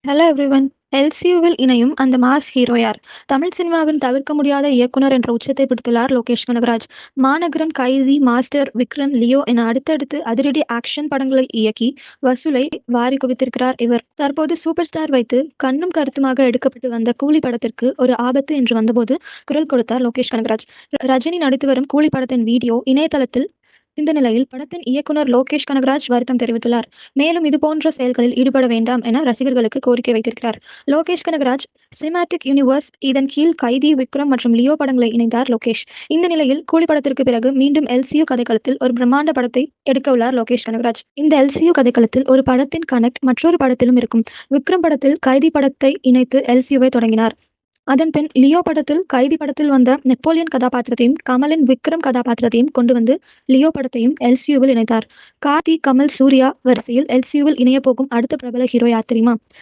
Hello everyone. எல்சியூவில் இணையும் அந்த mass hero யார்? தமிழ் சினிமாவின் தவிர்க்க முடியாத இயக்குனர் என்ற உச்சத்தை பிடித்துள்ளார் லோகேஷ் கனகராஜ். மாநகரம், கைதி, மாஸ்டர், விக்ரம், லியோ என அடுத்தடுத்து அதிரடி ஆக்ஷன் படங்களை இயக்கி வசூலை வாரி குவித்திருக்கிறார் இவர். தற்போது சூப்பர் ஸ்டார் வைத்து கண்ணும் கருத்துமாக எடுக்கப்பட்டு வந்த கூலி படத்திற்கு ஒரு ஆபத்து என்று வந்தபோது குரல் கொடுத்தார் லோகேஷ் கனகராஜ். ரஜினி நடித்து வரும் கூலி படத்தின் வீடியோ இணையதளத்தில் இந்த நிலையில் படத்தின் இயக்குனர் லோகேஷ் கனகராஜ் வருத்தம் தெரிவித்துள்ளார். மேலும் இதுபோன்ற செயல்களில் ஈடுபட வேண்டாம் என ரசிகர்களுக்கு கோரிக்கை வைத்திருக்கிறார். லோகேஷ் கனகராஜ் சினிமாட்டிக் யூனிவர்ஸ் இதன் கீழ் கைதி, விக்ரம் மற்றும் லியோ படங்களை இணைந்தார் லோகேஷ். இந்த நிலையில் கூலி படத்திற்கு பிறகு மீண்டும் எல்சியூ கதைக்களத்தில் ஒரு பிரம்மாண்ட படத்தை எடுக்க உள்ளார் லோகேஷ் கனகராஜ். இந்த எல்சியூ கதைக்களத்தில் ஒரு படத்தின் கனெக்ட் மற்றொரு படத்திலும் இருக்கும். விக்ரம் படத்தில் கைதி படத்தை இணைத்து எல்சியூவை தொடங்கினார். அதன் பின் லியோ படத்தில் கைதி படத்தில் வந்த நெப்போலியன் கதாபாத்திரத்தையும் கமலின் விக்ரம் கதாபாத்திரத்தையும் கொண்டு வந்து லியோ படத்தையும் எல்சியூவில் இணைத்தார். கார்த்தி, கமல், சூர்யா வரிசையில் எல்சியூவில் இணைய போகும் அடுத்த பிரபல ஹீரோ யார் தெரியுமா?